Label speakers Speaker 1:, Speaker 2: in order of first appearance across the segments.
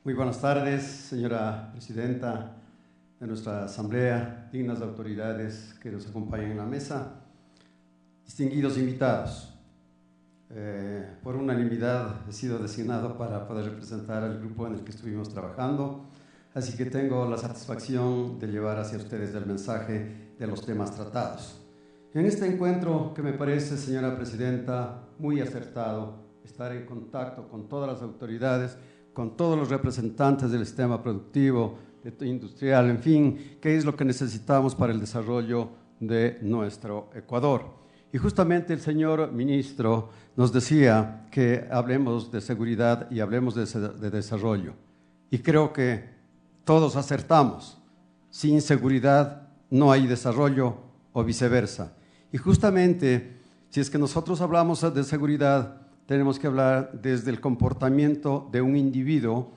Speaker 1: Muy buenas tardes, señora presidenta de nuestra Asamblea, dignas autoridades que nos acompañan en la mesa, distinguidos invitados. Por unanimidad he sido designado para poder representar al grupo en el que estuvimos trabajando, así que tengo la satisfacción de llevar hacia ustedes el mensaje de los temas tratados. En este encuentro, que me parece, señora presidenta, muy acertado, estar en contacto con todas las autoridades, con todos los representantes del sistema productivo, industrial, en fin, qué es lo que necesitamos para el desarrollo de nuestro Ecuador. Y justamente el señor ministro nos decía que hablemos de seguridad y hablemos de desarrollo. Y creo que todos acertamos. Sin seguridad no hay desarrollo o viceversa. Y justamente, si es que nosotros hablamos de seguridad, tenemos que hablar desde el comportamiento de un individuo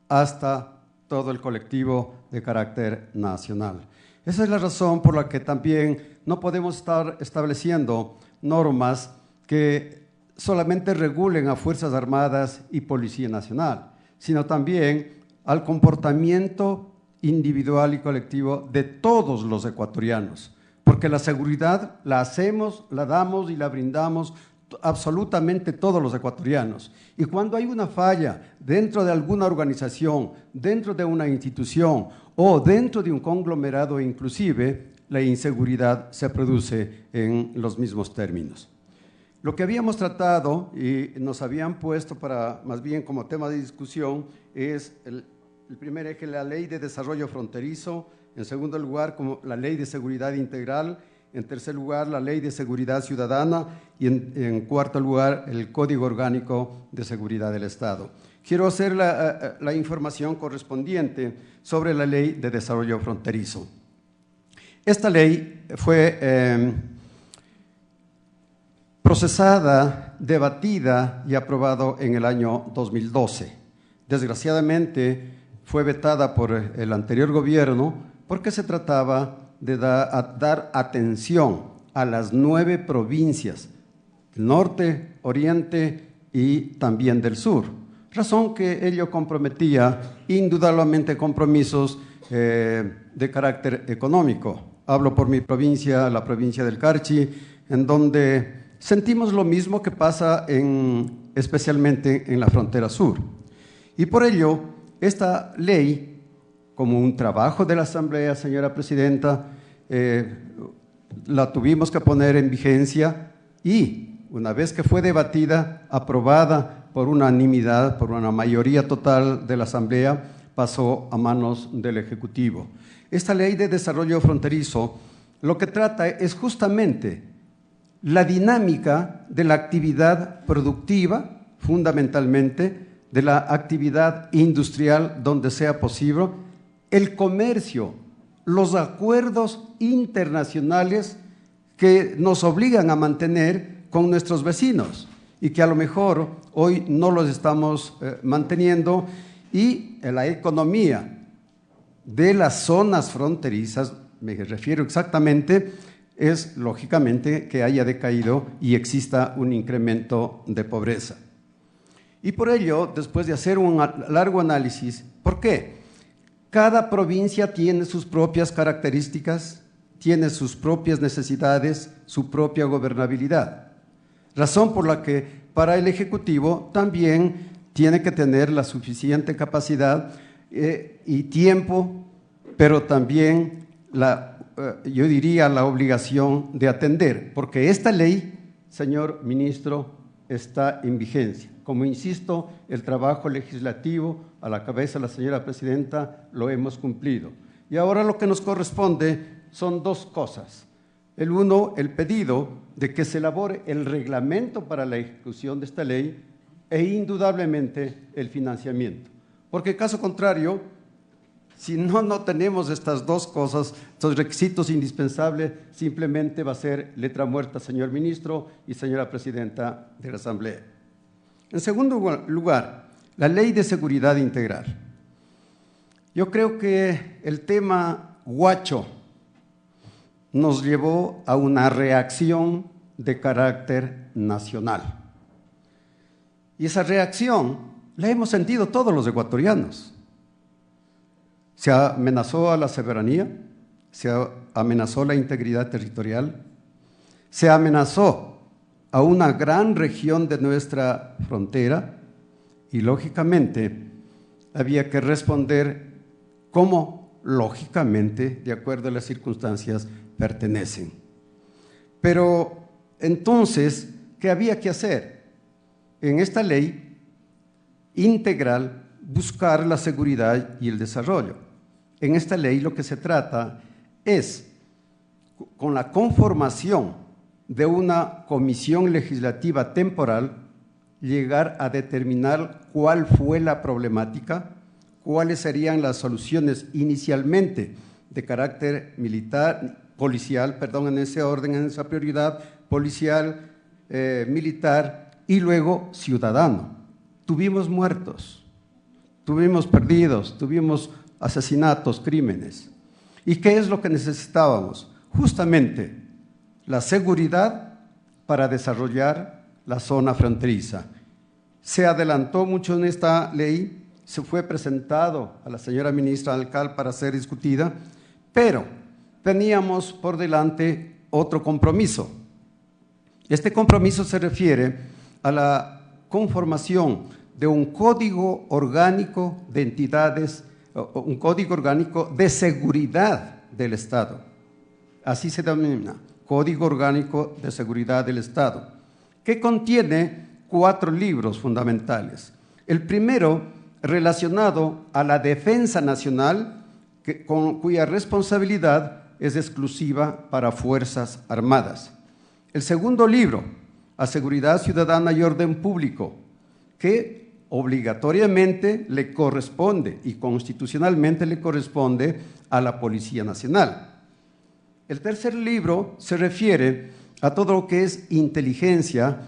Speaker 1: hasta todo el colectivo de carácter nacional. Esa es la razón por la que también no podemos estar estableciendo normas que solamente regulen a Fuerzas Armadas y Policía Nacional, sino también al comportamiento individual y colectivo de todos los ecuatorianos, porque la seguridad la hacemos, la damos y la brindamos absolutamente todos los ecuatorianos. Y cuando hay una falla dentro de alguna organización, dentro de una institución o dentro de un conglomerado inclusive, la inseguridad se produce en los mismos términos. Lo que habíamos tratado y nos habían puesto para, más bien como tema de discusión, es el primer eje, la Ley de Desarrollo Fronterizo, en segundo lugar, como la Ley de Seguridad Integral, en tercer lugar, la Ley de Seguridad Ciudadana y en cuarto lugar, el Código Orgánico de Seguridad del Estado. Quiero hacer la información correspondiente sobre la Ley de Desarrollo Fronterizo. Esta ley fue procesada, debatida y aprobada en el año 2012. Desgraciadamente, fue vetada por el anterior gobierno porque se trataba de dar atención a las 9 provincias, del norte, oriente y también del sur, razón que ello comprometía indudablemente compromisos de carácter económico. Hablo por mi provincia, la provincia del Carchi, en donde sentimos lo mismo que pasa especialmente en la frontera sur. Y por ello, esta ley, como un trabajo de la Asamblea, señora presidenta, la tuvimos que poner en vigencia y una vez que fue debatida, aprobada por unanimidad, por una mayoría total de la Asamblea, pasó a manos del Ejecutivo. Esta Ley de Desarrollo Fronterizo lo que trata es justamente la dinámica de la actividad productiva, fundamentalmente, de la actividad industrial donde sea posible, el comercio, los acuerdos internacionales que nos obligan a mantener con nuestros vecinos y que a lo mejor hoy no los estamos manteniendo, y la economía de las zonas fronterizas, me refiero exactamente, es lógicamente que haya decaído y exista un incremento de pobreza. Y por ello, después de hacer un largo análisis, ¿por qué? Cada provincia tiene sus propias características, tiene sus propias necesidades, su propia gobernabilidad. Razón por la que para el Ejecutivo también tiene que tener la suficiente capacidad y tiempo, pero también yo diría la obligación de atender, porque esta ley, señor ministro, está en vigencia. Como insisto, el trabajo legislativo a la cabeza de la señora presidenta lo hemos cumplido. Y ahora lo que nos corresponde son dos cosas. El uno, el pedido de que se elabore el reglamento para la ejecución de esta ley e indudablemente el financiamiento. Porque caso contrario, si no tenemos estas dos cosas, estos requisitos indispensables, simplemente va a ser letra muerta, señor ministro y señora presidenta de la Asamblea. En segundo lugar, la Ley de Seguridad Integral. Yo creo que el tema Huacho nos llevó a una reacción de carácter nacional. Y esa reacción la hemos sentido todos los ecuatorianos. Se amenazó a la soberanía, se amenazó la integridad territorial, se amenazó a una gran región de nuestra frontera y, lógicamente, había que responder como, lógicamente, de acuerdo a las circunstancias, pertenecen. Pero, entonces, ¿qué había que hacer? En esta ley integral, buscar la seguridad y el desarrollo. En esta ley lo que se trata es, con la conformación de una comisión legislativa temporal, llegar a determinar cuál fue la problemática, cuáles serían las soluciones inicialmente de carácter policial, en ese orden, en esa prioridad, policial, militar y luego ciudadano. Tuvimos muertos, tuvimos perdidos, tuvimos asesinatos, crímenes. ¿Y qué es lo que necesitábamos? Justamente la seguridad para desarrollar la zona fronteriza. Se adelantó mucho en esta ley, se fue presentado a la señora ministra Alcal para ser discutida, pero teníamos por delante otro compromiso. Este compromiso se refiere a la conformación de un código orgánico de entidades, un código orgánico de seguridad del Estado. Así se denomina, Código Orgánico de Seguridad del Estado, que contiene 4 libros fundamentales. El primero, relacionado a la defensa nacional, cuya responsabilidad es exclusiva para Fuerzas Armadas. El segundo libro, a Seguridad Ciudadana y Orden Público, que obligatoriamente le corresponde y constitucionalmente le corresponde a la Policía Nacional. El tercer libro se refiere a todo lo que es inteligencia,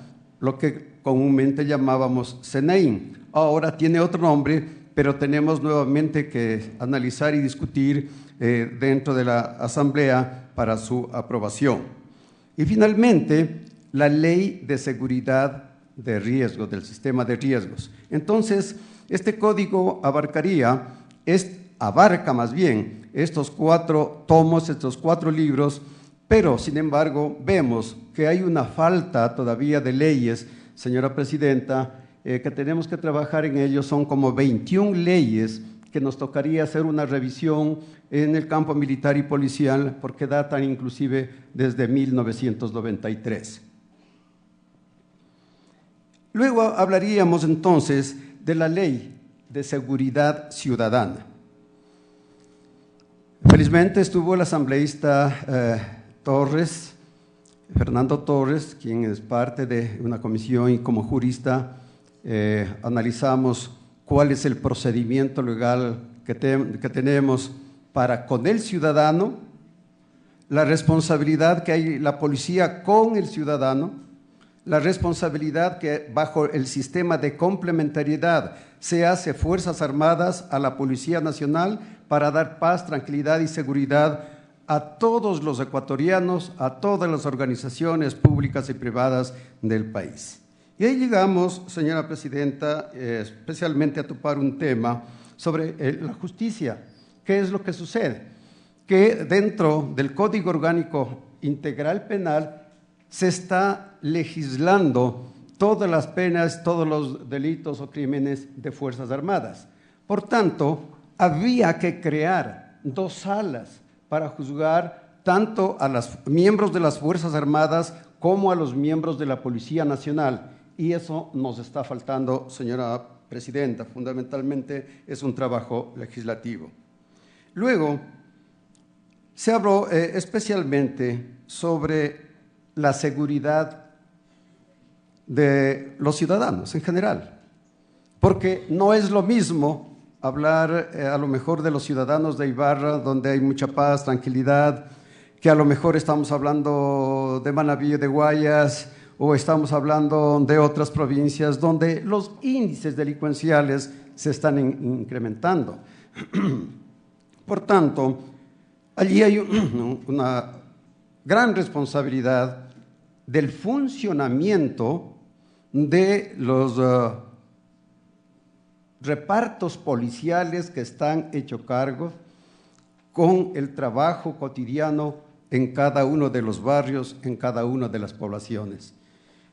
Speaker 1: lo que comúnmente llamábamos CENEIN. Ahora tiene otro nombre, pero tenemos nuevamente que analizar y discutir dentro de la Asamblea para su aprobación. Y finalmente, la Ley de Seguridad de Riesgos, del sistema de riesgos. Entonces, este código abarca más bien estos 4 tomos, estos 4 libros, pero sin embargo vemos que hay una falta todavía de leyes, señora Presidenta, que tenemos que trabajar en ello. Son como 21 leyes que nos tocaría hacer una revisión en el campo militar y policial, porque datan inclusive desde 1993. Luego hablaríamos entonces de la Ley de Seguridad Ciudadana. Felizmente estuvo el asambleísta Fernando Torres, quien es parte de una comisión, y como jurista analizamos cuál es el procedimiento legal que tenemos para con el ciudadano, la responsabilidad que hay la policía con el ciudadano, la responsabilidad que bajo el sistema de complementariedad se hace Fuerzas Armadas a la Policía Nacional para dar paz, tranquilidad y seguridad a todos los ecuatorianos, a todas las organizaciones públicas y privadas del país. Y ahí llegamos, señora Presidenta, especialmente a topar un tema sobre la justicia. ¿Qué es lo que sucede? Que dentro del Código Orgánico Integral Penal se está legislando todas las penas, todos los delitos o crímenes de Fuerzas Armadas. Por tanto, había que crear 2 salas para juzgar tanto a los miembros de las Fuerzas Armadas como a los miembros de la Policía Nacional. Y eso nos está faltando, señora Presidenta. Fundamentalmente es un trabajo legislativo. Luego, se habló especialmente sobre la seguridad de los ciudadanos en general, porque no es lo mismo hablar a lo mejor de los ciudadanos de Ibarra, donde hay mucha paz, tranquilidad, que a lo mejor estamos hablando de Manabí, de Guayas, o estamos hablando de otras provincias donde los índices delincuenciales se están incrementando. Por tanto, allí hay una gran responsabilidad del funcionamiento de repartos policiales que están hechos cargo con el trabajo cotidiano en cada uno de los barrios, en cada una de las poblaciones.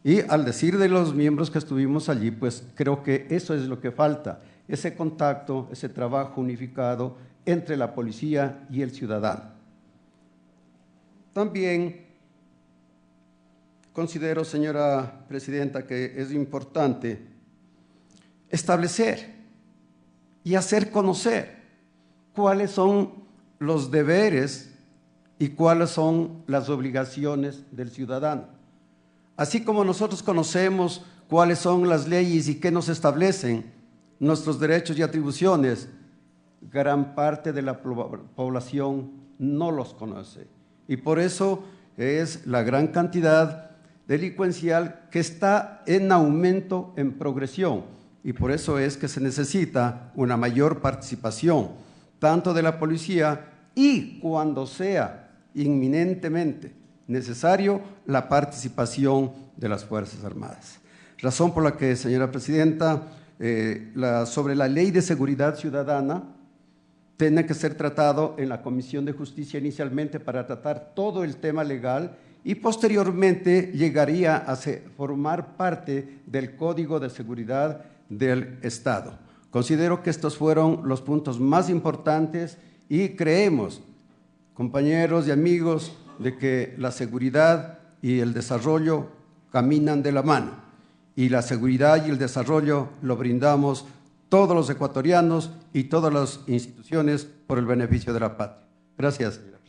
Speaker 1: Y al decir de los miembros que estuvimos allí, pues creo que eso es lo que falta, ese contacto, ese trabajo unificado entre la policía y el ciudadano. También considero, señora presidenta, que es importante establecer y hacer conocer cuáles son los deberes y cuáles son las obligaciones del ciudadano. Así como nosotros conocemos cuáles son las leyes y qué nos establecen nuestros derechos y atribuciones, gran parte de la población no los conoce. Y por eso es la gran cantidad delincuencial que está en aumento, en progresión. Y por eso es que se necesita una mayor participación, tanto de la policía y, cuando sea inminentemente necesario, la participación de las Fuerzas Armadas. Razón por la que, señora presidenta, sobre la Ley de Seguridad Ciudadana tiene que ser tratado en la Comisión de Justicia inicialmente para tratar todo el tema legal y posteriormente llegaría a formar parte del Código de Seguridad del Estado. Considero que estos fueron los puntos más importantes y creemos, compañeros y amigos, de que la seguridad y el desarrollo caminan de la mano, y la seguridad y el desarrollo lo brindamos todos los ecuatorianos y todas las instituciones por el beneficio de la patria. Gracias, señora.